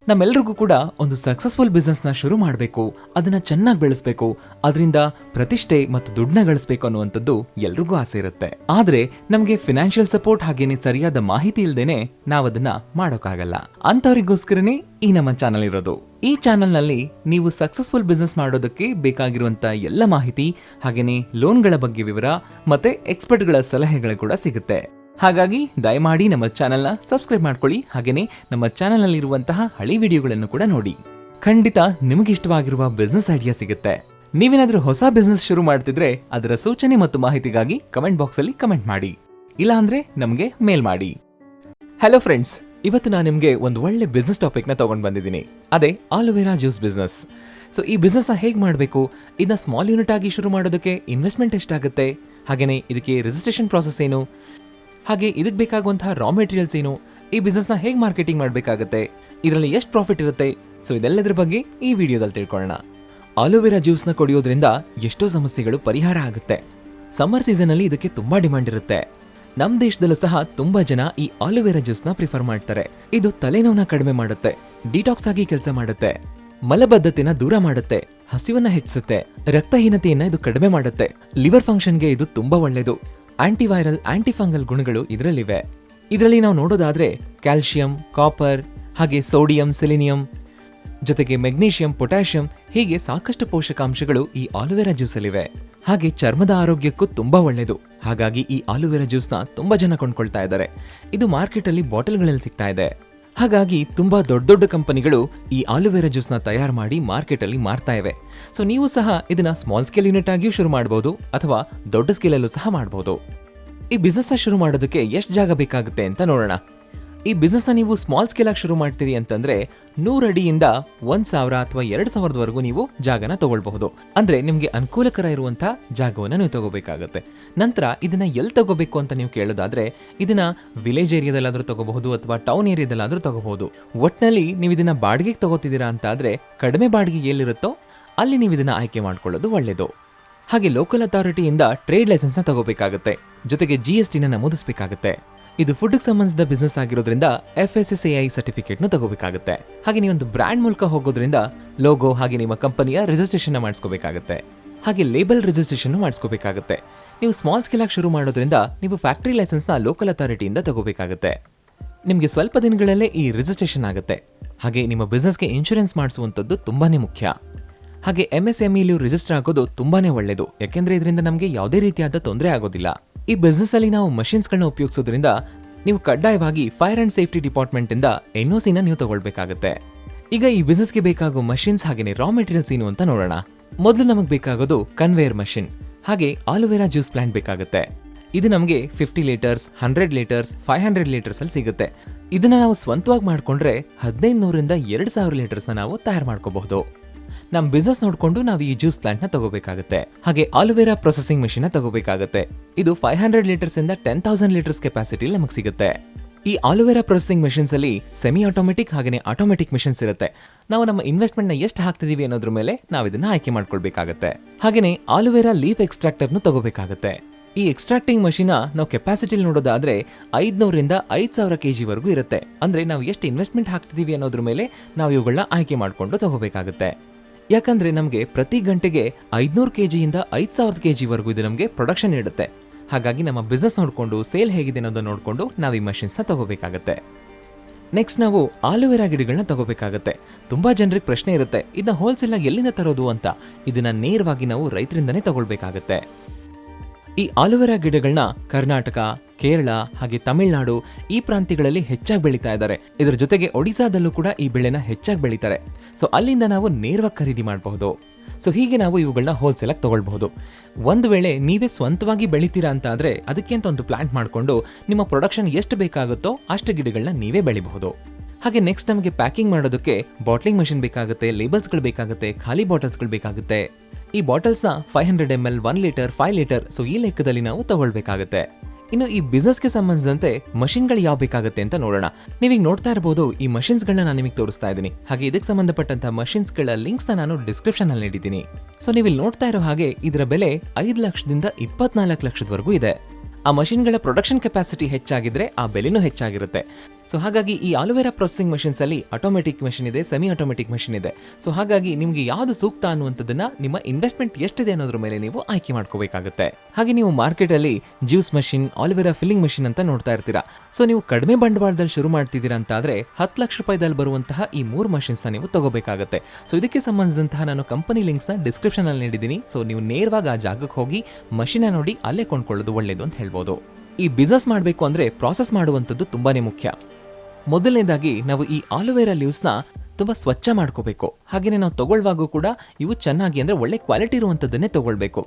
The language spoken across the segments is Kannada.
ನಮ್ಮೆಲ್ರಿಗೂ ಕೂಡ ಒಂದು ಸಕ್ಸಸ್ಫುಲ್ ಬಿಸ್ನೆಸ್ ನ ಶುರು ಮಾಡಬೇಕು, ಅದನ್ನ ಚೆನ್ನಾಗಿ ಬೆಳೆಸಬೇಕು, ಅದರಿಂದ ಪ್ರತಿಷ್ಠೆ ಮತ್ತು ದುಡ್ಡನ್ನ ಗಳಿಸಬೇಕು ಅನ್ನುವಂಥದ್ದು ಎಲ್ರಿಗೂ ಆಸೆ ಇರುತ್ತೆ. ಆದ್ರೆ ನಮಗೆ ಫಿನಾನ್ಷಿಯಲ್ ಸಪೋರ್ಟ್ ಹಾಗೇನೆ ಸರಿಯಾದ ಮಾಹಿತಿ ಇಲ್ದೇನೆ ನಾವ್ ಅದನ್ನ ಮಾಡೋಕ್ಕಾಗಲ್ಲ. ಅಂತವರಿಗೋಸ್ಕರನೇ ಈ ನಮ್ಮ ಚಾನಲ್ ಇರೋದು. ಈ ಚಾನಲ್ ನಲ್ಲಿ ನೀವು ಸಕ್ಸಸ್ಫುಲ್ ಬಿಸ್ನೆಸ್ ಮಾಡೋದಕ್ಕೆ ಬೇಕಾಗಿರುವಂತ ಎಲ್ಲ ಮಾಹಿತಿ ಹಾಗೇನೆ ಲೋನ್ಗಳ ಬಗ್ಗೆ ವಿವರ ಮತ್ತೆ ಎಕ್ಸ್ಪರ್ಟ್ಗಳ ಸಲಹೆಗಳು ಕೂಡ ಸಿಗುತ್ತೆ. ಹಾಗಾಗಿ ದಯಮಾಡಿ ನಮ್ಮ ಚಾನೆಲ್ನ ಸಬ್ಸ್ಕ್ರೈಬ್ ಮಾಡ್ಕೊಳ್ಳಿ. ಹಾಗೇನೆ ನಮ್ಮ ಚಾನೆಲ್ ನಲ್ಲಿರುವಂತಹ ಹಳಿ ವಿಡಿಯೋಗಳನ್ನು ಕೂಡ ನೋಡಿ. ಖಂಡಿತ ನಿಮಗೆ ಇಷ್ಟವಾಗಿರುವ ಬಿಸ್ನೆಸ್ ಐಡಿಯಾ ಸಿಗುತ್ತೆ. ನೀವೇನಾದ್ರೂ ಹೊಸ ಬಿಸ್ನೆಸ್ ಶುರು ಮಾಡ್ತಿದ್ರೆ ಅದರ ಸೂಚನೆ ಮತ್ತು ಮಾಹಿತಿಗಾಗಿ ಕಮೆಂಟ್ ಬಾಕ್ಸ್ ಅಲ್ಲಿ ಕಮೆಂಟ್ ಮಾಡಿ, ಇಲ್ಲ ಅಂದ್ರೆ ನಮಗೆ ಮೇಲ್ ಮಾಡಿ. ಹಲೋ ಫ್ರೆಂಡ್ಸ್, ಇವತ್ತು ನಾನು ನಿಮಗೆ ಒಂದು ಒಳ್ಳೆ ಬಿಸ್ನೆಸ್ ಟಾಪಿಕ್ ನ ತಗೊಂಡ್ ಬಂದಿದ್ದೀನಿ. ಅದೇ ಆಲೋವೆರಾ ಜ್ಯೂಸ್ ಬಿಸ್ನೆಸ್. ಸೊ ಈ ಬಿಸ್ನೆಸ್ ನ ಹೇಗೆ ಮಾಡಬೇಕು, ಇದನ್ನ ಸ್ಮಾಲ್ ಯೂನಿಟ್ ಆಗಿ ಶುರು ಮಾಡೋದಕ್ಕೆ ಇನ್ವೆಸ್ಟ್ಮೆಂಟ್ ಎಷ್ಟಾಗುತ್ತೆ, ಹಾಗೇನೆ ಇದಕ್ಕೆ ರಿಜಿಸ್ಟ್ರೇಷನ್ ಪ್ರಾಸೆಸ್ ಏನು, ಹಾಗೆ ಇದಕ್ಕೆ ಬೇಕಾಗುವಂತಹ ರಾ ಮೆಟೀರಿಯಲ್ಸ್ ಏನು, ಈ ಬಿಸ್ನೆಸ್ ನ ಹೇಗೆ ಮಾರ್ಕೆಟಿಂಗ್ ಮಾಡಬೇಕಾಗುತ್ತೆ, ಇದರಲ್ಲಿ ಎಷ್ಟು ಪ್ರಾಫಿಟ್ ಇರುತ್ತೆ, ಸೊ ಇದೆಲ್ಲದರ ಬಗ್ಗೆ ಈ ವಿಡಿಯೋದಲ್ಲಿ ತಿಳ್ಕೊಳ್ಳೋಣ. ಆಲೋವೆರಾ ಜ್ಯೂಸ್ ನ ಕುಡಿಯೋದ್ರಿಂದ ಎಷ್ಟೋ ಸಮಸ್ಯೆಗಳು ಪರಿಹಾರ ಆಗುತ್ತೆ. ಸಮ್ಮರ್ ಸೀಸನ್ ಅಲ್ಲಿ ಇದಕ್ಕೆ ತುಂಬಾ ಡಿಮಾಂಡ್ ಇರುತ್ತೆ. ನಮ್ಮ ದೇಶದಲ್ಲೂ ಸಹ ತುಂಬಾ ಜನ ಈ ಆಲೋವೆರಾ ಜ್ಯೂಸ್ ನ ಪ್ರಿಫರ್ ಮಾಡ್ತಾರೆ. ಇದು ತಲೆನೋವನ್ನ ಕಡಿಮೆ ಮಾಡುತ್ತೆ, ಡಿಟಾಕ್ಸ್ ಆಗಿ ಕೆಲಸ ಮಾಡುತ್ತೆ, ಮಲಬದ್ಧತೆನ ದೂರ ಮಾಡುತ್ತೆ, ಹಸಿವನ್ನ ಹೆಚ್ಚಿಸುತ್ತೆ, ರಕ್ತಹೀನತೆಯನ್ನ ಇದು ಕಡಿಮೆ ಮಾಡುತ್ತೆ, ಲಿವರ್ ಫಂಕ್ಷನ್ಗೆ ಇದು ತುಂಬಾ ಒಳ್ಳೆಯದು, ಆಂಟಿವೈರಲ್ ಆಂಟಿಫಂಗಲ್ ಗುಣಗಳು ಇದರಲ್ಲಿವೆ. ಇದರಲ್ಲಿ ನಾವು ನೋಡೋದಾದ್ರೆ ಕ್ಯಾಲ್ಸಿಯಂ, ಕಾಪರ್, ಹಾಗೆ ಸೋಡಿಯಂ, ಸೆಲೆನಿಯಂ, ಜೊತೆಗೆ ಮೆಗ್ನೀಷಿಯಂ, ಪೊಟ್ಯಾಷಿಯಂ, ಹೀಗೆ ಸಾಕಷ್ಟು ಪೋಷಕಾಂಶಗಳು ಈ ಆಲೋವೆರಾ ಜ್ಯೂಸ್ ಅಲ್ಲಿವೆ. ಹಾಗೆ ಚರ್ಮದ ಆರೋಗ್ಯಕ್ಕೂ ತುಂಬಾ ಒಳ್ಳೆಯದು. ಹಾಗಾಗಿ ಈ ಆಲೋವೆರಾ ಜ್ಯೂಸ್ ನ ತುಂಬಾ ಜನ ಕೊಂಡ್ಕೊಳ್ತಾ ಇದ್ದಾರೆ. ಇದು ಮಾರ್ಕೆಟ್ ಅಲ್ಲಿ ಬಾಟಲ್ಗಳಲ್ಲಿ ಸಿಗ್ತಾ ಇದೆ. ಹಾಗಾಗಿ ತುಂಬಾ ದೊಡ್ಡ ದೊಡ್ಡ ಕಂಪನಿಗಳು ಈ ಆಲೋವೆರಾ ಜ್ಯೂಸ್ ನ ತಯಾರು ಮಾಡಿ ಮಾರ್ಕೆಟ್ ಅಲ್ಲಿ ಮಾರ್ತಾ ಇವೆ. ಸೊ ನೀವು ಸಹ ಇದನ್ನ ಸ್ಮಾಲ್ ಸ್ಕೇಲ್ ಯೂನಿಟ್ ಆಗಿಯೂ ಶುರು ಮಾಡಬಹುದು ಅಥವಾ ದೊಡ್ಡ ಸ್ಕೇಲ್ ಅಲ್ಲೂ ಸಹ ಮಾಡಬಹುದು. ಈ ಬಿಸ್ನೆಸ್ ನ ಶುರು ಮಾಡೋದಕ್ಕೆ ಎಷ್ಟು ಜಾಗ ಬೇಕಾಗುತ್ತೆ ಅಂತ ನೋಡೋಣ. ಈ ಬಿಸ್ನೆಸ್ ನ ನೀವು ಸ್ಮಾಲ್ ಸ್ಕೇಲ್ ಆಗಿ ಶುರು ಮಾಡ್ತೀರಿ ಅಂತಂದ್ರೆ 100 ಅಡಿಯಿಂದ 1000 ಅಥವಾ 2000 ನೀವು ಜಾಗನ ತಗೊಳ್ಬಹುದು. ಅಂದ್ರೆ ನಿಮ್ಗೆ ಅನುಕೂಲಕರ ಇರುವಂತಹ ಜಾಗವನ್ನ ನೀವು ತಗೋಬೇಕಾಗುತ್ತೆ. ನಂತರ ಇದನ್ನ ಎಲ್ಲಿ ತಗೋಬೇಕು ಅಂತ ನೀವು ಕೇಳೋದಾದ್ರೆ ಇದನ್ನ ವಿಲೇಜ್ ಏರಿಯಾದಲ್ಲಾದ್ರೂ ತಗೋಬಹುದು ಅಥವಾ ಟೌನ್ ಏರಿಯಾದಲ್ಲಾದ್ರೂ ತಗೋಬಹುದು. ಒಟ್ನಲ್ಲಿ ನೀವು ಇದನ್ನ ಬಾಡಿಗೆಗೆ ತಗೋತಿದ್ದೀರಾ ಅಂತ ಆದ್ರೆ ಕಡಿಮೆ ಬಾಡಿಗೆ ಎಲ್ಲಿರುತ್ತೋ ಅಲ್ಲಿ ನೀವು ಇದನ್ನ ಆಯ್ಕೆ ಮಾಡ್ಕೊಳ್ಳೋದು ಒಳ್ಳೇದು. ಹಾಗೆ ಲೋಕಲ್ ಅಥಾರಿಟಿಯಿಂದ ಟ್ರೇಡ್ ಲೈಸೆನ್ಸ್ ನ ತಗೋಬೇಕಾಗುತ್ತೆ, ಜೊತೆಗೆ GST ನ ನಮೂದಿಸಬೇಕಾಗುತ್ತೆ. ಇದು ಫುಡ್ ಸಂಬಂಧಿಸಿದ ಬಿಸ್ನೆಸ್ ಆಗಿರೋದ್ರಿಂದ FSSAI ಸರ್ಟಿಫಿಕೇಟ್ ನ ತಗೋಬೇಕಾಗುತ್ತೆ. ಹಾಗೆ ನೀವೊಂದು ಬ್ರ್ಯಾಂಡ್ ಮೂಲಕ ಹೋಗೋದ್ರಿಂದ ಲೋಗೋ ಹಾಗೆ ನಿಮ್ಮ ಕಂಪನಿಯ ರಿಜಿಸ್ಟ್ರೇಷನ್ ಮಾಡಿಸ್ಕೋಬೇಕಾಗುತ್ತೆ. ಹಾಗೆ ಲೇಬಲ್ ರಿಜಿಸ್ಟ್ರೇಷನ್ ಮಾಡಿಸ್ಕೋಬೇಕಾಗುತ್ತೆ. ನೀವು ಸ್ಮಾಲ್ ಸ್ಕೇಲ್ ಆಗಿ ಶುರು ಮಾಡೋದ್ರಿಂದ ನೀವು ಫ್ಯಾಕ್ಟರಿ ಲೈಸೆನ್ಸ್ ನ ಲೋಕಲ್ ಅಥಾರಿಟಿಯಿಂದ ತಗೋಬೇಕಾಗುತ್ತೆ. ನಿಮಗೆ ಸ್ವಲ್ಪ ದಿನಗಳಲ್ಲೇ ಈ ರಿಜಿಸ್ಟ್ರೇಷನ್ ಆಗುತ್ತೆ. ಹಾಗೆ ನಿಮ್ಮ ಬಿಸ್ನೆಸ್ಗೆ ಇನ್ಶೂರೆನ್ಸ್ ಮಾಡಿಸುವಂತದ್ದು ತುಂಬಾನೇ ಮುಖ್ಯ. ಹಾಗೆ MSME ರಿಜಿಸ್ಟರ್ ಆಗೋದು ತುಂಬಾನೇ ಒಳ್ಳೇದು, ಯಾಕೆಂದ್ರೆ ಇದರಿಂದ ನಮಗೆ ಯಾವುದೇ ರೀತಿಯಾದ ತೊಂದರೆ ಆಗೋದಿಲ್ಲ. ಈ ಬಿಸ್ನೆಸ್ ಅಲ್ಲಿ ನಾವು ಮಷಿನ್ಸ್ ಗಳನ್ನ ಉಪಯೋಗಿಸೋದ್ರಿಂದ ನೀವು ಕಡ್ಡಾಯವಾಗಿ ಫೈರ್ ಅಂಡ್ ಸೇಫ್ಟಿ ಡಿಪಾರ್ಟ್ಮೆಂಟ್ ಇಂದ NOC ನ ನೀವು ತಗೊಳ್ಬೇಕಾಗುತ್ತೆ. ಈಗ ಈ ಬಿಸ್ನೆಸ್ಗೆ ಬೇಕಾಗೋ ಮಷಿನ್ಸ್ ಹಾಗೆ ರಾ ಮೆಟೀರಿಯಲ್ಸ್ ಏನು ಅಂತ ನೋಡೋಣ. ಮೊದಲು ನಮಗೆ ಬೇಕಾಗೋದು ಕನ್ವೇಯರ್ ಮಷಿನ್, ಹಾಗೆ ಆಲೋವೆರಾ ಜ್ಯೂಸ್ ಪ್ಲಾಂಟ್ ಬೇಕಾಗುತ್ತೆ. ಇದು ನಮಗೆ 50 ಲೀಟರ್ಸ್, 100 ಲೀಟರ್ಸ್, 500 ಲೀಟರ್ಸ್ ಅಲ್ಲಿ ಸಿಗುತ್ತೆ. ಇದನ್ನ ನಾವು ಸ್ವಂತವಾಗಿ ಮಾಡ್ಕೊಂಡ್ರೆ 1500ರಿಂದ 2000 ಲೀಟರ್ಸ್ ನಾವು ತಯಾರು ಮಾಡ್ಕೋಬಹುದು. ನಮ್ ಬಿಸ್ನೆಸ್ ನೋಡ್ಕೊಂಡು ನಾವು ಈ ಜ್ಯೂಸ್ ಪ್ಲಾಂಟ್ ನ ತಗೋಬೇಕಾಗುತ್ತೆ. ಹಾಗೆ ಆಲೋವೆರಾ ಪ್ರೊಸೆಸಿಂಗ್ ಮೆಷಿನ್ ನ ತಗೋಬೇಕಾಗುತ್ತೆ. ಇದು 500 ಲೀಟರ್ಸ್ ಇಂದ 10,000 ಲೀಟರ್ಸ್ ಕೆಪಾಸಿಟಿ ನಮಗೆ ಸಿಗುತ್ತೆ. ಈ ಆಲೋವೆರಾ ಪ್ರೊಸೆಸಿಂಗ್ ಮೆಷಿನ್ಸ್ ಅಲ್ಲಿ ಸೆಮಿ ಆಟೋಮೆಟಿಕ್ ಹಾಗೆ ಆಟೋಮೆಟಿಕ್ ಮೆಷಿನ್ಸ್ ಇರುತ್ತೆ. ನಾವು ನಮ್ಮ ಇನ್ವೆಸ್ಟ್ಮೆಂಟ್ ನ ಎಷ್ಟು ಹಾಕ್ತಿದೀವಿ ಅನ್ನೋದ್ರ ಮೇಲೆ ನಾವು ಇದನ್ನ ಆಯ್ಕೆ ಮಾಡ್ಕೊಳ್ಬೇಕಾಗುತ್ತೆ. ಹಾಗೇನೆ ಆಲೋವೆರಾ ಲೀಫ್ ಎಕ್ಸ್ಟ್ರಾಕ್ಟರ್ ನು ತಗೋಬೇಕಾಗುತ್ತೆ. ಈ ಎಕ್ಸ್ಟ್ರಾಕ್ಟಿಂಗ್ ಮಷಿನ್ ನಾವು ಕೆಪಾಸಿಟಿ ನೋಡೋದಾದ್ರೆ 500ರಿಂದ 5000 kg ವರೆಗೂ ಇರುತ್ತೆ. ಅಂದ್ರೆ ನಾವು ಎಷ್ಟು ಇನ್ವೆಸ್ಟ್ಮೆಂಟ್ ಹಾಕ್ತಿದೀವಿ ಅನ್ನೋದ್ರ ಮೇಲೆ ನಾವು ಇವುಗಳನ್ನ ಆಯ್ಕೆ ಮಾಡ್ಕೊಂಡು ತಗೋಬೇಕಾಗುತ್ತೆ. ಯಾಕಂದ್ರೆ ನಮಗೆ ಪ್ರತಿ ಗಂಟೆಗೆ 500 kgಯಿಂದ 5000 kg ವರೆಗೂ ಇದು ನಮಗೆ ಪ್ರೊಡಕ್ಷನ್ ನೀಡುತ್ತೆ. ಹಾಗಾಗಿ ನಮ್ಮ ಬಿಸ್ನೆಸ್ ನೋಡ್ಕೊಂಡು ಸೇಲ್ ಹೇಗಿದೆ ಅನ್ನೋದನ್ನ ನೋಡ್ಕೊಂಡು ನಾವು ಈ ಮಷಿನ್ಸ್ ನ ತಗೋಬೇಕಾಗುತ್ತೆ. ನೆಕ್ಸ್ಟ್ ನಾವು ಆಲೋವೆರಾ ಗಿಡಗಳನ್ನ ತಗೋಬೇಕಾಗುತ್ತೆ. ತುಂಬಾ ಜನರಿಗೆ ಪ್ರಶ್ನೆ ಇರುತ್ತೆ, ಇದನ್ನ ಹೋಲ್ಸೇಲ್ ಆಗಿ ಎಲ್ಲಿಂದ ತರೋದು ಅಂತ. ಇದನ್ನ ನೇರವಾಗಿ ನಾವು ರೈತರಿಂದನೇ ತಗೊಳ್ಬೇಕಾಗುತ್ತೆ. ಈ ಆಲೋವೆರಾ ಗಿಡಗಳನ್ನ ಕರ್ನಾಟಕ, ಕೇರಳ ಹಾಗೆ ತಮಿಳುನಾಡು ಈ ಪ್ರಾಂತ್ಯಗಳಲ್ಲಿ ಹೆಚ್ಚಾಗಿ ಬೆಳೀತಾ ಇದ್ದಾರೆ. ಇದರ ಜೊತೆಗೆ ಒಡಿಸಾದಲ್ಲೂ ಕೂಡ ಈ ಬೆಳೆನ ಹೆಚ್ಚಾಗಿ ಬೆಳೀತಾರೆ. ಸೊ ಅಲ್ಲಿಂದ ನಾವು ನೇರವಾಗಿ ಖರೀದಿ ಮಾಡಬಹುದು. ಸೊ ಹೀಗೆ ನಾವು ಇವುಗಳನ್ನ ಹೋಲ್ಸೇಲ್ ಆಗಿ ತಗೊಳ್ಬಹುದು. ಒಂದು ವೇಳೆ ನೀವೇ ಸ್ವಂತವಾಗಿ ಬೆಳಿತೀರಾ ಅಂತ ಆದ್ರೆ ಅದಕ್ಕೆ ಅಂತ ಒಂದು ಪ್ಲಾಂಟ್ ಮಾಡ್ಕೊಂಡು ನಿಮ್ಮ ಪ್ರೊಡಕ್ಷನ್ ಎಷ್ಟು ಬೇಕಾಗುತ್ತೋ ಅಷ್ಟು ಗಿಡಗಳನ್ನ ನೀವೇ ಬೆಳಿಬಹುದು. ಹಾಗೆ ನೆಕ್ಸ್ಟ್ ನಮಗೆ ಪ್ಯಾಕಿಂಗ್ ಮಾಡೋದಕ್ಕೆ ಬಾಟ್ಲಿಂಗ್ ಮಷಿನ್ ಬೇಕಾಗುತ್ತೆ, ಲೇಬಲ್ಸ್ ಗಳು ಬೇಕಾಗುತ್ತೆ, ಖಾಲಿ ಬಾಟಲ್ಸ್ ಗಳು ಬೇಕಾಗುತ್ತೆ. ಈ ಬಾಟಲ್ಸ್ ನ 500 ml, 1 ಲೀಟರ್, 5 ಲೀಟರ್, ಸೊ ಈ ಲೆಕ್ಕದಲ್ಲಿ ನಾವು ತಗೊಳ್ಬೇಕಾಗುತ್ತೆ. ಇನ್ನು ಈ ಬಿಸ್ನೆಸ್ ಗೆ ಸಂಬಂಧಿಸಿದಂತೆ ಮಷಿನ್ ಗಳು ಯಾವ ಬೇಕಾಗುತ್ತೆ ಅಂತ ನೋಡೋಣ. ನೀವೀಗ ನೋಡ್ತಾ ಇರಬಹುದು ಈ ಮಷಿನ್ಸ್ ಗಳನ್ನ ನಾನು ನಿಮಗೆ ತೋರಿಸ್ತಾ ಇದ್ದೀನಿ. ಹಾಗೆ ಇದಕ್ಕೆ ಸಂಬಂಧಪಟ್ಟಂತ ಮಷಿನ್ಸ್ ಗಳ ಲಿಂಕ್ಸ್ ನಾನು ಡಿಸ್ಕ್ರಿಪ್ಷನ್ ಅಲ್ಲಿ ನೀಡಿದ್ದೀನಿ. ಸೊ ನೀವು ಇಲ್ಲಿ ನೋಡ್ತಾ ಇರೋ ಹಾಗೆ ಇದರ ಬೆಲೆ 5 ಲಕ್ಷದಿಂದ 24 ಲಕ್ಷದವರೆಗೂ ಇದೆ. ಆ ಮಷಿನ್ಗಳ ಪ್ರೊಡಕ್ಷನ್ ಕೆಪಾಸಿಟಿ ಹೆಚ್ಚಾಗಿದ್ರೆ ಆ ಬೆಲೆನೂ ಹೆಚ್ಚಾಗಿರುತ್ತೆ. ಸೊ ಹಾಗಾಗಿ ಈ ಆಲೋವೆರಾ ಪ್ರೊಸೆಸಿಂಗ್ ಮಷಿನ್ಸ್ ಅಲ್ಲಿ ಆಟೋಮೆಟಿಕ್ ಮಷಿನ್ ಇದೆ, ಸೆಮಿ ಆಟೋಮೆಟಿಕ್ ಮಷಿನ್ ಇದೆ. ಸೊ ಹಾಗಾಗಿ ನಿಮಗೆ ಯಾವುದು ಸೂಕ್ತ ಅನ್ನುವಂಥದ್ದನ್ನ ನಿಮ್ಮ ಇನ್ವೆಸ್ಟ್ಮೆಂಟ್ ಎಷ್ಟಿದೆ ಅನ್ನೋದ್ರ ಮೇಲೆ ನೀವು ಆಯ್ಕೆ ಮಾಡ್ಕೋಬೇಕಾಗುತ್ತೆ. ಹಾಗೆ ನೀವು ಮಾರ್ಕೆಟ್ ಅಲ್ಲಿ juice machine, aloe vera filling machine ಅಂತ ನೋಡ್ತಾ ಇರ್ತೀರಾ. ಸೊ ನೀವು ಕಡಿಮೆ ಬಂಡವಾಳದಲ್ಲಿ ಶುರು ಮಾಡ್ತಿದ್ದೀರಾ ಅಂತ ಆದ್ರೆ 10 ಲಕ್ಷ ರೂಪಾಯಿದಲ್ಲಿ ಬರುವಂತಹ ಈ 3 ಮಷಿನ್ಸ್ ನೀವು ತಗೋಬೇಕಾಗುತ್ತೆ. ಸೊ ಇದಕ್ಕೆ ಸಂಬಂಧಿಸಿದಂತಹ ನಾನು ಕಂಪನಿ ಲಿಂಕ್ಸ್ ನ ಡಿಸ್ಕ್ರಿಪ್ಷನ್ ಅಲ್ಲಿ ನೀಡಿದ್ದೀನಿ. ಸೊ ನೀವು ನೇರವಾಗಿ ಆ ಜಾಗಕ್ಕೆ ಹೋಗಿ ಮಷಿನ್ ನೋಡಿ ಅಲ್ಲೇ ಕೊಂಡ್ಕೊಳ್ಳೋದು ಒಳ್ಳೇದು ಅಂತ ಹೇಳ್ಬೋದು. ಈ ಬಿಸ್ನೆಸ್ ಮಾಡಬೇಕು ಅಂದ್ರೆ ಪ್ರಾಸೆಸ್ ಮಾಡುವಂಥದ್ದು ತುಂಬಾನೇ ಮುಖ್ಯ. ಮೊದಲನೇದಾಗಿ ನಾವು ಈ ಆಲೋವೆರಾ ಲೀವ್ಸ್ ನ ತುಂಬಾ ಸ್ವಚ್ಛ ಮಾಡ್ಕೋಬೇಕು. ಹಾಗೇನೆ ನಾವು ತಗೊಳ್ಳುವಾಗೂ ಕೂಡ ಇವು ಚೆನ್ನಾಗಿ ಅಂದ್ರೆ ಒಳ್ಳೆ ಕ್ವಾಲಿಟಿ ಇರುವಂತದ್ದನ್ನೇ ತಗೊಳ್ಬೇಕು.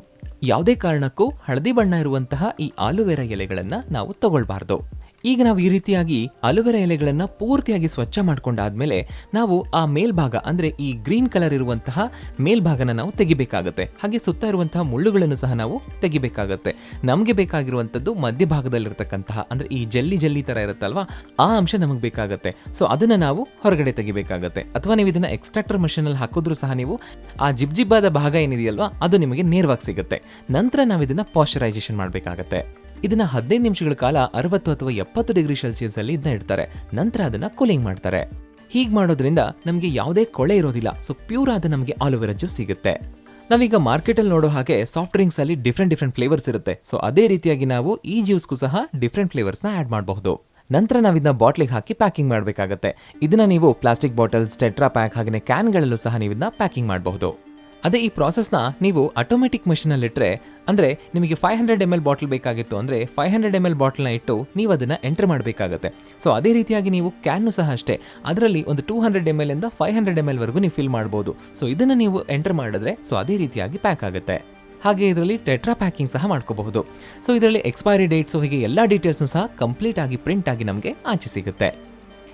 ಯಾವುದೇ ಕಾರಣಕ್ಕೂ ಹಳದಿ ಬಣ್ಣ ಇರುವಂತಹ ಈ ಆಲೋವೆರಾ ಎಲೆಗಳನ್ನ ನಾವು ತಗೊಳ್ಬಾರ್ದು. ಈಗ ನಾವು ಈ ರೀತಿಯಾಗಿ ಆಲೋವೆರಾ ಎಲೆಗಳನ್ನ ಪೂರ್ತಿಯಾಗಿ ಸ್ವಚ್ಛ ಮಾಡ್ಕೊಂಡಾದ್ಮೇಲೆ ನಾವು ಆ ಮೇಲ್ಭಾಗ ಅಂದ್ರೆ ಈ ಗ್ರೀನ್ ಕಲರ್ ಇರುವಂತಹ ಮೇಲ್ಭಾಗನ ನಾವು ತೆಗಿಬೇಕಾಗತ್ತೆ. ಹಾಗೆ ಸುತ್ತ ಇರುವಂತಹ ಮುಳ್ಳುಗಳನ್ನು ಸಹ ನಾವು ತೆಗಿಬೇಕಾಗತ್ತೆ. ನಮ್ಗೆ ಬೇಕಾಗಿರುವಂತದ್ದು ಮಧ್ಯಭಾಗದಲ್ಲಿರ್ತಕ್ಕಂತಹ ಅಂದ್ರೆ ಈ ಜಲ್ಲಿ ಜಲ್ಲಿ ತರ ಇರುತ್ತಲ್ವಾ, ಆ ಅಂಶ ನಮಗೆ ಬೇಕಾಗತ್ತೆ. ಸೊ ಅದನ್ನ ನಾವು ಹೊರಗಡೆ ತೆಗಿಬೇಕಾಗತ್ತೆ. ಅಥವಾ ನೀವು ಇದನ್ನ ಎಕ್ಸ್ಟ್ರಾಕ್ಟರ್ ಮಷೀನ್ ಅಲ್ಲಿ ಹಾಕಿದ್ರು ಸಹ ನೀವು ಆ ಜಿಬ್ಜಿಬ್ಬಾದ ಭಾಗ ಏನಿದೆಯಲ್ವಾ ಅದು ನಿಮಗೆ ನೇರವಾಗಿ ಸಿಗುತ್ತೆ. ನಂತರ ನಾವು ಇದನ್ನ ಪಾಶ್ಚರೈಸೇಷನ್ ಮಾಡಬೇಕಾಗತ್ತೆ. ಇದನ್ನ 15 ನಿಮಿಷಗಳ ಕಾಲ 60 ಅಥವಾ 70 ಡಿಗ್ರಿ ಸೆಲ್ಸಿಯಸ್ ಅಲ್ಲಿ ಇದನ್ನ ಇಡ್ತಾರೆ. ನಂತರ ಅದನ್ನ ಕೂಲಿಂಗ್ ಮಾಡ್ತಾರೆ. ಹೀಗೆ ಮಾಡೋದ್ರಿಂದ ನಮಗೆ ಯಾವುದೇ ಕೊಳೆ ಇರೋದಿಲ್ಲ. ಸೊ ಪ್ಯೂರ್ ಆದ ನಮಗೆ ಆಲೋವೆರಾ ಜ್ಯೂಸ್ ಸಿಗುತ್ತೆ. ನಾವೀಗ ಮಾರ್ಕೆಟ್ ಅಲ್ಲಿ ನೋಡೋ ಹಾಗೆ ಸಾಫ್ಟ್ ಡ್ರಿಂಕ್ಸ್ ಅಲ್ಲಿ ಡಿಫ್ರೆಂಟ್ ಫ್ಲೇವರ್ಸ್ ಇರುತ್ತೆ. ಸೊ ಅದೇ ರೀತಿಯಾಗಿ ನಾವು ಈ ಜ್ಯೂಸ್ಗೂ ಸಹ ಡಿಫ್ರೆಂಟ್ ಫ್ಲೇವರ್ಸ್ ನ ಆಡ್ ಮಾಡಬಹುದು. ನಂತರ ನಾವು ಇದನ್ನ ಬಾಟ್ಲಿಗೆ ಹಾಕಿ ಪ್ಯಾಕಿಂಗ್ ಮಾಡಬೇಕಾಗತ್ತೆ. ಇದನ್ನ ನೀವು ಪ್ಲಾಸ್ಟಿಕ್ ಬಾಟಲ್ಸ್, ಟೆಟ್ರಾ ಪ್ಯಾಕ್ ಹಾಗೆ ಕ್ಯಾನ್ಗಳಲ್ಲೂ ಸಹ ನೀವು ಇದನ್ನ ಪ್ಯಾಕಿಂಗ್ ಮಾಡಬಹುದು. ಅದೇ ಈ ಪ್ರಾಸೆಸ್ನ ನೀವು ಆಟೋಮೆಟಿಕ್ ಮಷೀನ್ ಅಲ್ಲಿ ಇಟ್ಟರೆ, ಅಂದ್ರೆ ನಿಮಗೆ 500 ml ಬಾಟಲ್ ಬೇಕಾಗಿತ್ತು ಅಂದ್ರೆ 500 ml ಬಾಟಲ್ನ ಇಟ್ಟು ನೀವು ಅದನ್ನ ಎಂಟರ್ ಮಾಡಬೇಕಾಗತ್ತೆ. ಸೊ ಅದೇ ರೀತಿಯಾಗಿ ನೀವು ಕ್ಯಾನ್ನು ಸಹ ಅಷ್ಟೇ, ಅದರಲ್ಲಿ ಒಂದು 200 ml ಇಂದ 500 ml ವರೆಗೂ ನೀವು ಫಿಲ್ ಮಾಡಬಹುದು. ಸೊ ಇದನ್ನ ನೀವು ಎಂಟರ್ ಮಾಡಿದ್ರೆ ಸೊ ಅದೇ ರೀತಿಯಾಗಿ ಪ್ಯಾಕ್ ಆಗುತ್ತೆ. ಹಾಗೆ ಇದರಲ್ಲಿ ಟೆಟ್ರಾ ಪ್ಯಾಕಿಂಗ್ ಸಹ ಮಾಡ್ಕೋಬಹುದು. ಸೊ ಇದರಲ್ಲಿ ಎಕ್ಸ್ಪೈರಿ ಡೇಟ್ಸ್ ಹೀಗೆ ಎಲ್ಲಾ ಡೀಟೇಲ್ಸ್ ಸಹ ಕಂಪ್ಲೀಟ್ ಆಗಿ ಪ್ರಿಂಟ್ ಆಗಿ ನಮಗೆ ಆಚೆ ಸಿಗುತ್ತೆ.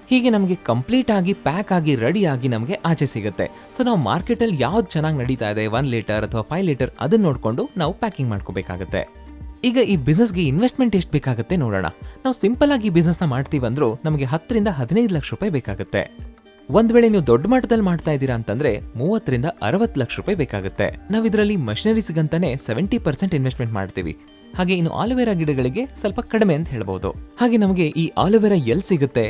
ಹೀಗೆ ನಮಗೆ ಕಂಪ್ಲೀಟ್ ಆಗಿ ಪ್ಯಾಕ್ ಆಗಿ ರೆಡಿ ಆಗಿ ನಮಗೆ ಆಚೆ ಸಿಗುತ್ತೆ. ಸೊ ನಾವು ಮಾರ್ಕೆಟ್ ಅಲ್ಲಿ ಯಾವ್ದು ಚೆನ್ನಾಗಿ ನಡೀತಾ ಇದೆ, 1 ಲೀಟರ್ ಅಥವಾ 5 ಲೀಟರ್ ಅದನ್ನ ನೋಡ್ಕೊಂಡು ನಾವು ಪ್ಯಾಕಿಂಗ್ ಮಾಡ್ಕೋಬೇಕಾಗತ್ತೆ. ಈಗ ಈ ಬಿಸ್ನೆಸ್ಗೆ ಇನ್ವೆಸ್ಟ್ಮೆಂಟ್ ಎಷ್ಟು ಬೇಕಾಗುತ್ತೆ ನೋಡೋಣ. ನಾವು ಸಿಂಪಲ್ ಆಗಿ ಈ ಬಿಸ್ನೆಸ್ ನ ಮಾಡ್ತೀವಿ ಅಂದ್ರೂ ನಮಗೆ 10 ರಿಂದ 15 ಲಕ್ಷ ರೂಪಾಯಿ ಬೇಕಾಗುತ್ತೆ. ಒಂದ್ ವೇಳೆ ನೀವು ದೊಡ್ಡ ಮಟ್ಟದಲ್ಲಿ ಮಾಡ್ತಾ ಇದ್ದೀರಾ ಅಂತಂದ್ರೆ 30 ರಿಂದ 60 ಲಕ್ಷ ರೂಪಾಯಿ ಬೇಕಾಗುತ್ತೆ. ನಾವು ಇದರಲ್ಲಿ ಮಷಿನರೀಸ್ಗಂತಾನೆ 70% ಇನ್ವೆಸ್ಟ್ಮೆಂಟ್ ಮಾಡ್ತೀವಿ. ಹಾಗೆ ಇನ್ನು ಆಲೋವೆರಾ ಗಿಡಗಳಿಗೆ ಸ್ವಲ್ಪ ಕಡಿಮೆ ಅಂತ ಹೇಳ್ಬಹುದು. ಹಾಗೆ ನಮಗೆ ಈ ಆಲೋವೆರಾ ಎಲ್ಲಿ ಸಿಗುತ್ತೆ,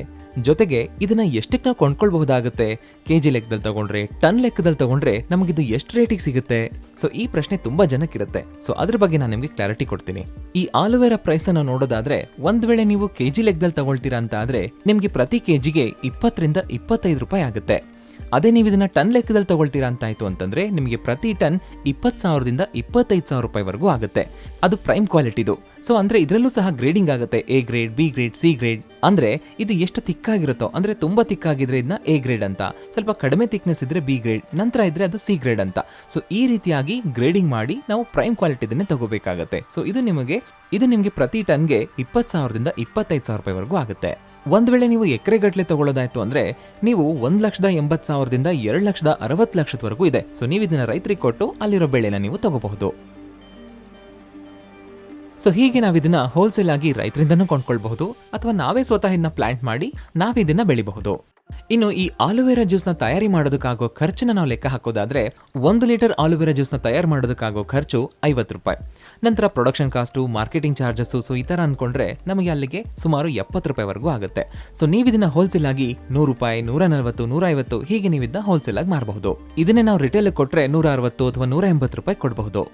ಜೊತೆಗೆ ಇದನ್ನ ಎಷ್ಟಕ್ಕೆ ನಾವು ಕೊಂಡ್ಕೊಳ್ಬಹುದಾಗುತ್ತೆ, ಕೆಜಿ ಲೆಕ್ಕದಲ್ಲಿ ತಗೊಂಡ್ರೆ, ಟನ್ ಲೆಕ್ಕದಲ್ಲಿ ತಗೊಂಡ್ರೆ ನಮಗಿದು ಎಷ್ಟು ರೇಟಿಗೆ ಸಿಗುತ್ತೆ? ಸೊ ಈ ಪ್ರಶ್ನೆ ತುಂಬಾ ಜನಕ್ಕಿರುತ್ತೆ. ಸೊ ಅದ್ರ ಬಗ್ಗೆ ನಾನು ನಿಮಗೆ ಕ್ಲಾರಿಟಿ ಕೊಡ್ತೀನಿ. ಈ ಆಲೋವೆರಾ ಪ್ರೈಸ್ ನಾವು ನೋಡೋದಾದ್ರೆ, ಒಂದ್ ವೇಳೆ ನೀವು ಕೆಜಿ ಲೆಕ್ಕದಲ್ಲಿ ತಗೊಳ್ತೀರಾ ಅಂತ ಆದ್ರೆ ನಿಮ್ಗೆ ಪ್ರತಿ ಕೆಜಿಗೆ 20 ರಿಂದ 25 ರೂಪಾಯಿ ಆಗುತ್ತೆ. ಅದೇ ನೀವು ಇದನ್ನ ಟನ್ ಲೆಕ್ಕದಲ್ಲಿ ತಗೊಳ್ತೀರಾ ಅಂತ ಆಯ್ತು ಅಂತಂದ್ರೆ ನಿಮಗೆ ಪ್ರತಿ ಟನ್ 20,000 ದಿಂದ 25,000 ರೂಪಾಯಿವರೆಗೂ ಆಗುತ್ತೆ. ಅದು ಪ್ರೈಮ್ ಕ್ವಾಲಿಟಿದು. ಸೊ ಅಂದ್ರೆ ಇದರಲ್ಲೂ ಸಹ ಗ್ರೇಡಿಂಗ್ ಆಗುತ್ತೆ. A grade, B grade, C grade. ಅಂದ್ರೆ ಇದು ಎಷ್ಟು ತಿಕ್ಕಾಗಿರುತ್ತೋ, ಅಂದ್ರೆ ತುಂಬಾ ತಿಕ್ಕಾಗಿದ್ರೆ ಇದನ್ನ ಎ ಗ್ರೇಡ್ ಅಂತ, ಸ್ವಲ್ಪ ಕಡಿಮೆ ತಿಕ್ನೆಸ್ ಇದ್ರೆ ಬಿ ಗ್ರೇಡ್, ನಂತರ ಇದ್ರೆ ಅದು ಸಿ ಗ್ರೇಡ್ ಅಂತ. ಸೊ ಈ ರೀತಿಯಾಗಿ ಗ್ರೇಡಿಂಗ್ ಮಾಡಿ ನಾವು ಪ್ರೈಮ್ ಕ್ವಾಲಿಟಿದನ್ನೇ ತಗೋಬೇಕಾಗತ್ತೆ. ಸೊ ಇದು ನಿಮಗೆ ಪ್ರತಿ ಟನ್ಗೆ 20,000 ದಿಂದ 25,000 ರೂಪಾಯಿವರೆಗೂ ಆಗುತ್ತೆ. ಒಂದ್ ವೇಳೆ ನೀವು ಎಕರೆಗಟ್ಟಲೆ ತಗೊಳ್ಳೋದಾಯ್ತು ಅಂದ್ರೆ ನೀವು 1,80,000 ದಿಂದ 2,60,00,000 ಇದೆ. ಸೊ ನೀವು ಇದನ್ನ ರೈತರಿಗೆ ಕೊಟ್ಟು ಅಲ್ಲಿರೋ ಬೆಳೆನ ನೀವು ತಗೋಬಹುದು. ಸೊ ಹೀಗೆ ನಾವು ಇದನ್ನ ಹೋಲ್ಸೇಲ್ ಆಗಿ ರೈತರಿಂದನೂ ಕೊಂಡ್ಕೊಳ್ಬಹುದು, ಅಥವಾ ನಾವೇ ಸ್ವತಃ ಇದನ್ನ ಪ್ಲಾಂಟ್ ಮಾಡಿ ನಾವೇ ಇದನ್ನ ಬೆಳಿಬಹುದು. ಇನ್ನು ಈ ಆಲೋವೆರಾ ಜ್ಯೂಸ್ ನ ತಯಾರಿ ಮಾಡೋದಕ್ಕಾಗೋ ಖರ್ಚನ್ನ ನಾವು ಲೆಕ್ಕ ಹಾಕೋದಾದ್ರೆ 1 ಲೀಟರ್ ಆಲೋವೆರಾ ಜ್ಯೂಸ್ ನ ತಯಾರು ಮಾಡೋದಕ್ಕಾಗೋ ಖರ್ಚು 50 ರೂಪಾಯಿ. ನಂತರ production cost, marketing charges, so ಈ ತರ ಅನ್ಕೊಂಡ್ರೆ ನಮಗೆ ಅಲ್ಲಿಗೆ ಸುಮಾರು 70 ರೂಪಾಯಿವರೆಗೂ ಆಗುತ್ತೆ. ಸೊ ನೀವು ಇದನ್ನ ಹೋಲ್ಸೇಲ್ ಆಗಿ 100 ರೂಪಾಯಿ, 140, 150 ಹೀಗೆ ನೀವು ಇದನ್ನ ಹೋಲ್ಸೇಲ್ ಆಗಿ ಮಾರಬಹುದು. ಇದನ್ನೇ ನಾವು ರಿಟೇಲ್ ಕೊಟ್ರೆ 160 ಅಥವಾ 180 ರೂಪಾಯಿ ಕೊಡಬಹುದು.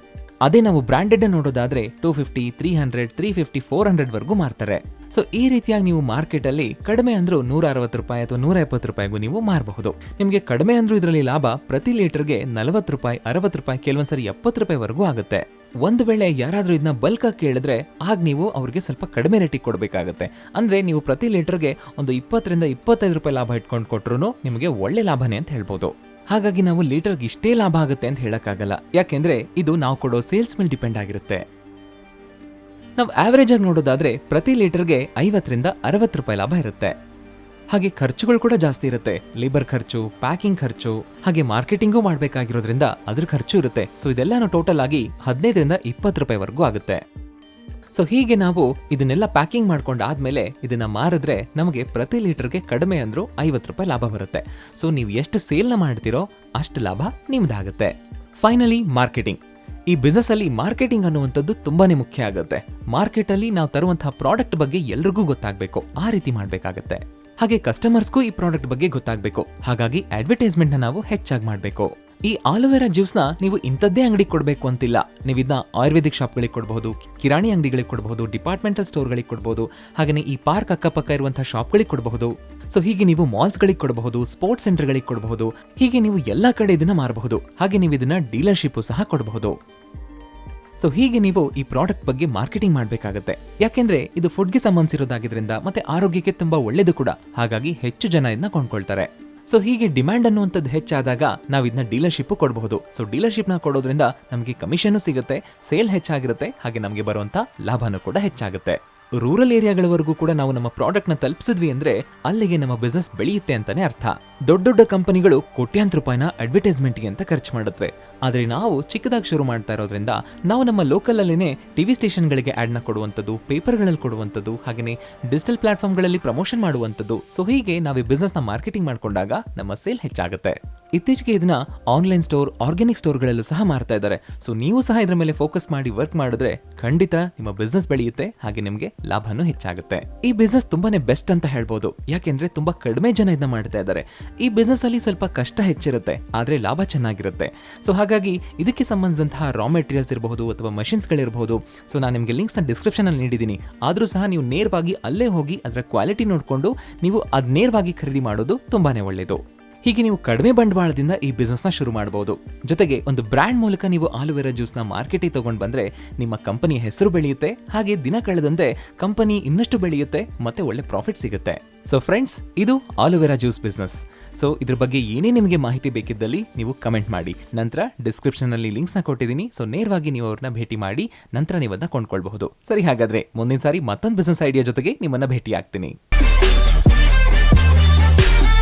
ಅದೇ ನಾವು ಬ್ರಾಂಡೆಡ್ ನೋಡೋದಾದ್ರೆ 250, 300, 350, 400 ವರೆಗೂ ಮಾರ್ತಾರೆ. ಸೊ ಈ ರೀತಿಯಾಗಿ ನೀವು ಮಾರ್ಕೆಟ್ ಅಲ್ಲಿ ಕಡಿಮೆ ಅಂದ್ರೂ 160 ರೂಪಾಯಿ ಅಥವಾ 170 ರೂಪಾಯಿಗೂ ನೀವು ಮಾರಬಹುದು. ನಿಮಗೆ ಕಡಿಮೆ ಅಂದ್ರೂ ಇದರಲ್ಲಿ ಲಾಭ ಪ್ರತಿ ಲೀಟರ್ಗೆ 40 ರೂಪಾಯಿ, 60 ರೂಪಾಯಿ, ಕೆಲವೊಂದ್ಸರಿ 70 ರೂಪಾಯಿವರೆಗೂ ಆಗುತ್ತೆ. ಒಂದು ವೇಳೆ ಯಾರಾದ್ರೂ ಇದನ್ನ ಬಲ್ಕ್ ಆಗಿ ಕೇಳಿದ್ರೆ ಆಗ ನೀವು ಅವ್ರಿಗೆ ಸ್ವಲ್ಪ ಕಡಿಮೆ ರೇಟಿಗೆ ಕೊಡಬೇಕಾಗುತ್ತೆ. ಅಂದ್ರೆ ನೀವು ಪ್ರತಿ ಲೀಟರ್ಗೆ ಒಂದು 20 ರಿಂದ 25 ರೂಪಾಯಿ ಲಾಭ ಇಟ್ಕೊಂಡು ಕೊಟ್ರು ನಿಮಗೆ ಒಳ್ಳೆ ಲಾಭನೇ ಅಂತ ಹೇಳ್ಬೋದು. ಹಾಗಾಗಿ ನಾವು ಲೀಟರ್ಗೆ ಇಷ್ಟೇ ಲಾಭ ಆಗುತ್ತೆ ಅಂತ ಹೇಳಕ್ಕಾಗಲ್ಲ, ಯಾಕೆಂದ್ರೆ ಇದು ನಾವು ಕೊಡೋ ಸೇಲ್ಸ್ ಮೇಲೆ ಡಿಪೆಂಡ್ ಆಗಿರುತ್ತೆ. ನಾವು ಆವರೇಜ್ ಆಗಿ ನೋಡೋದಾದ್ರೆ ಪ್ರತಿ ಲೀಟರ್ಗೆ 50 ರಿಂದ 60 ರೂಪಾಯಿ ಲಾಭ ಇರುತ್ತೆ. ಹಾಗೆ ಖರ್ಚುಗಳು ಕೂಡ ಜಾಸ್ತಿ ಇರುತ್ತೆ. ಲೇಬರ್ ಖರ್ಚು, ಪ್ಯಾಕಿಂಗ್ ಖರ್ಚು, ಹಾಗೆ ಮಾರ್ಕೆಟಿಂಗು ಮಾಡಬೇಕಾಗಿರೋದ್ರಿಂದ ಅದ್ರ ಖರ್ಚು ಇರುತ್ತೆ. ಸೊ ಇದೆಲ್ಲ ಟೋಟಲ್ ಆಗಿ 15 ರಿಂದ 20 ರೂಪಾಯಿವರೆಗೂ ಆಗುತ್ತೆ. ಸೊ ಹೀಗೆ ನಾವು ಇದನ್ನೆಲ್ಲ ಪ್ಯಾಕಿಂಗ್ ಮಾಡ್ಕೊಂಡಾದ್ಮೇಲೆ ಇದನ್ನ ಮಾರಿದ್ರೆ ನಮಗೆ ಪ್ರತಿ ಲೀಟರ್ಗೆ ಕಡಿಮೆ ಅಂದ್ರೂ 50 ರೂಪಾಯಿ ಲಾಭ ಬರುತ್ತೆ. ಸೊ ನೀವು ಎಷ್ಟು ಸೇಲ್ನ ಮಾಡ್ತೀರೋ ಅಷ್ಟು ಲಾಭ ನಿಮ್ದಾಗುತ್ತೆ. Finally marketing. ಈ ಬಿಸ್ನೆಸ್ ಅಲ್ಲಿ ಮಾರ್ಕೆಟಿಂಗ್ ಅನ್ನುವಂಥದ್ದು ತುಂಬಾನೇ ಮುಖ್ಯ ಆಗುತ್ತೆ. ಮಾರ್ಕೆಟ್ ಅಲ್ಲಿ ನಾವು ತರುವಂತಹ ಪ್ರಾಡಕ್ಟ್ ಬಗ್ಗೆ ಎಲ್ರಿಗೂ ಗೊತ್ತಾಗಬೇಕು, ಆ ರೀತಿ ಮಾಡ್ಬೇಕಾಗತ್ತೆ. ಹಾಗೆ ಕಸ್ಟಮರ್ಸ್ಗೂ ಈ ಪ್ರಾಡಕ್ಟ್ ಬಗ್ಗೆ ಗೊತ್ತಾಗಬೇಕು. ಹಾಗಾಗಿ ಅಡ್ವರ್ಟೈಸ್ಮೆಂಟ್ ನ ನಾವು ಹೆಚ್ಚಾಗಿ ಮಾಡಬೇಕು. ಈ ಆಲೋವೆರಾ ಜ್ಯೂಸ್ ನ ನೀವು ಇಂಥದ್ದೇ ಅಂಗಡಿ ಕೊಡಬೇಕು ಅಂತಿಲ್ಲ. ನೀವು ಇದನ್ನ ಆಯುರ್ವೇದಿಕ್ ಶಾಪ್ಗಳಿಗೆ ಕೊಡಬಹುದು, ಕಿರಾಣಿ ಅಂಗಡಿಗಳಿಗೆ ಕೊಡಬಹುದು, ಡಿಪಾರ್ಟ್ಮೆಂಟಲ್ ಸ್ಟೋರ್ಗಳಿಗೆ ಕೊಡಬಹುದು, ಹಾಗೆ ಈ ಪಾರ್ಕ್ ಅಕ್ಕಪಕ್ಕ ಇರುವಂತಹ ಶಾಪ್ಗಳಿಗೆ ಕೊಡಬಹುದು. ಸೊ ಹೀಗೆ ನೀವು ಮಾಲ್ಸ್ಗಳಿಗೆ ಕೊಡಬಹುದು, ಸ್ಪೋರ್ಟ್ಸ್ ಸೆಂಟರ್ಗಳಿಗೆ ಕೊಡಬಹುದು. ಹೀಗೆ ನೀವು ಎಲ್ಲಾ ಕಡೆ ಇದನ್ನ ಮಾರಬಹುದು. ಹಾಗೆ ನೀವು ಇದನ್ನ ಡೀಲರ್ಶಿಪ್ ಸಹ ಕೊಡಬಹುದು. ಸೊ ಹೀಗೆ ನೀವು ಈ ಪ್ರಾಡಕ್ಟ್ ಬಗ್ಗೆ ಮಾರ್ಕೆಟಿಂಗ್ ಮಾಡಬೇಕಾಗತ್ತೆ. ಯಾಕೆಂದ್ರೆ ಇದು ಫುಡ್ಗೆ ಸಂಬಂಧಿಸಿರೋದಾಗಿದ್ರಿಂದ ಮತ್ತೆ ಆರೋಗ್ಯಕ್ಕೆ ತುಂಬಾ ಒಳ್ಳೇದು ಕೂಡ. ಹಾಗಾಗಿ ಹೆಚ್ಚು ಜನ ಇದನ್ನ ಕೊಂಡ್ಕೊಳ್ತಾರೆ. ಸೊ ಹೀಗೆ ಡಿಮ್ಯಾಂಡ್ ಅನ್ನುವಂಥದ್ದು ಹೆಚ್ಚಾದಾಗ ನಾವು ಇದನ್ನ ಡೀಲರ್ಶಿಪ್ ಕೊಡಬಹುದು. ಸೊ ಡೀಲರ್ಶಿಪ್ ನ ಕೊಡೋದ್ರಿಂದ ನಮಗೆ ಕಮಿಷನ್ ಸಿಗುತ್ತೆ, ಸೇಲ್ ಹೆಚ್ಚಾಗಿರುತ್ತೆ, ಹಾಗೆ ನಮಗೆ ಬರುವಂತ ಲಾಭನೂ ಕೂಡ ಹೆಚ್ಚಾಗುತ್ತೆ. ರೂರಲ್ ಏರಿಯಾಗಳವರೆಗೂ ಕೂಡ ನಾವು ನಮ್ಮ ಪ್ರಾಡಕ್ಟ್ ನ ತಲುಪಿಸಿದ್ವಿ ಅಂದ್ರೆ ಅಲ್ಲಿಗೆ ನಮ್ಮ ಬಿಸ್ನೆಸ್ ಬೆಳೆಯುತ್ತೆ ಅಂತಾನೆ ಅರ್ಥ. ದೊಡ್ಡ ದೊಡ್ಡ ಕಂಪನಿಗಳು ಕೋಟ್ಯಾಂತರ ರೂಪಾಯಿನ ಅಡ್ವರ್ಟೈಸ್ಮೆಂಟ್ಗೆ ಅಂತ ಖರ್ಚು ಮಾಡುತ್ತವೆ. ಆದ್ರೆ ನಾವು ಚಿಕ್ಕದಾಗಿ ಶುರು ಮಾಡ್ತಾ ಇರೋದ್ರಿಂದ ನಾವು ನಮ್ಮ ಲೋಕಲ್ ಅಲ್ಲೇನೆ ಟಿವಿ ಸ್ಟೇಷನ್ಗಳಿಗೆ ಆಡ್ ನ ಕೊಡುವಂಥದ್ದು, ಪೇಪರ್ಗಳಲ್ಲಿ ಕೊಡುವಂಥದ್ದು, ಹಾಗೆಯೇ ಡಿಜಿಟಲ್ ಪ್ಲಾಟ್ಫಾರ್ಮ್ಗಳಲ್ಲಿ ಪ್ರಮೋಷನ್ ಮಾಡುವಂಥದ್ದು. ಸೊ ಹೀಗೆ ನಾವು ಈ ಬಿಸ್ನೆಸ್ ನ ಮಾರ್ಕೆಟಿಂಗ್ ಮಾಡ್ಕೊಂಡಾಗ ನಮ್ಮ ಸೇಲ್ ಹೆಚ್ಚಾಗುತ್ತೆ. ಇತ್ತೀಚೆಗೆ ಇದನ್ನ ಆನ್ಲೈನ್ ಸ್ಟೋರ್, ಆರ್ಗ್ಯಾನಿಕ್ ಸ್ಟೋರ್ಗಳಲ್ಲೂ ಸಹ ಮಾರ್ತಾ ಇದ್ದಾರೆ. ಸೊ ನೀವು ಸಹ ಇದರ ಮೇಲೆ ಫೋಕಸ್ ಮಾಡಿ ವರ್ಕ್ ಮಾಡಿದ್ರೆ ಖಂಡಿತ ನಿಮ್ಮ ಬಿಸ್ನೆಸ್ ಬೆಳೆಯುತ್ತೆ, ಹಾಗೆ ನಿಮಗೆ ಲಾಭನೂ ಹೆಚ್ಚಾಗುತ್ತೆ. ಈ ಬಿಸ್ನೆಸ್ ತುಂಬಾನೇ ಬೆಸ್ಟ್ ಅಂತ ಹೇಳ್ಬೋದು. ಯಾಕೆಂದ್ರೆ ತುಂಬಾ ಕಡಿಮೆ ಜನ ಇದನ್ನ ಮಾಡ್ತಾ ಇದ್ದಾರೆ. ಈ ಬಿಸ್ನೆಸ್ ಅಲ್ಲಿ ಸ್ವಲ್ಪ ಕಷ್ಟ ಹೆಚ್ಚಿರುತ್ತೆ, ಆದ್ರೆ ಲಾಭ ಚೆನ್ನಾಗಿರುತ್ತೆ. ಸೊ ಹಾಗಾಗಿ ಇದಕ್ಕೆ ಸಂಬಂಧಿಸಿದಂತಹ ರಾ ಮೆಟೀರಿಯಲ್ಸ್ ಇರಬಹುದು ಅಥವಾ ಮಷಿನ್ಸ್ ಗಳಿರಬಹುದು. ಸೊ ನಾನು ನಿಮಗೆ ಲಿಂಕ್ಸ್ ನ ಡಿಸ್ಕ್ರಿಪ್ಷನ್ ಅಲ್ಲಿ ನೀಡಿದ್ದೀನಿ. ಆದ್ರೂ ಸಹ ನೀವು ನೇರವಾಗಿ ಅಲ್ಲೇ ಹೋಗಿ ಅದರ ಕ್ವಾಲಿಟಿ ನೋಡಿಕೊಂಡು ನೀವು ಅದ್ ನೇರವಾಗಿ ಖರೀದಿ ಮಾಡೋದು ತುಂಬಾನೇ ಒಳ್ಳೇದು. ಹೀಗೆ ನೀವು ಕಡಿಮೆ ಬಂಡವಾಳದಿಂದ ಈ ಬಿಸ್ನೆಸ್ ನ ಶುರು ಮಾಡಬಹುದು. ಜೊತೆಗೆ ಒಂದು ಬ್ರ್ಯಾಂಡ್ ಮೂಲಕ ನೀವು ಆಲೋವೆರಾ ಜ್ಯೂಸ್ ನ ಮಾರ್ಕೆಟಿಗೆ ತಗೊಂಡು ಬಂದ್ರೆ ನಿಮ್ಮ ಕಂಪನಿಯ ಹೆಸರು ಬೆಳೆಯುತ್ತೆ, ಹಾಗೆ ದಿನ ಕಳೆದಂತೆ ಕಂಪನಿ ಇನ್ನಷ್ಟು ಬೆಳೆಯುತ್ತೆ ಮತ್ತೆ ಒಳ್ಳೆ ಪ್ರಾಫಿಟ್ ಸಿಗುತ್ತೆ. ಸೊ ಫ್ರೆಂಡ್ಸ್, ಇದು ಆಲೋವೆರಾ ಜ್ಯೂಸ್ ಬಿಸ್ನೆಸ್. ಸೊ ಇದ್ರ ಬಗ್ಗೆ ಏನೇ ನಿಮಗೆ ಮಾಹಿತಿ ಬೇಕಿದ್ದಲ್ಲಿ ನೀವು ಕಮೆಂಟ್ ಮಾಡಿ. ನಂತರ ಡಿಸ್ಕ್ರಿಪ್ಷನ್ ಅಲ್ಲಿ ಲಿಂಕ್ಸ್ ನ ಕೊಟ್ಟಿದ್ದೀನಿ. ಸೊ ನೇರವಾಗಿ ನೀವು ಅವ್ರನ್ನ ಭೇಟಿ ಮಾಡಿ ನಂತರ ನೀವು ಅದನ್ನ ಕೊಂಡ್ಕೊಳ್ಬಹುದು. ಸರಿ, ಹಾಗಾದ್ರೆ ಮುಂದಿನ ಸಾರಿ ಮತ್ತೊಂದು ಬಿಸ್ನೆಸ್ ಐಡಿಯಾ ಜೊತೆಗೆ ನಿಮ್ಮನ್ನ ಭೇಟಿ ಆಗ್ತೀನಿ.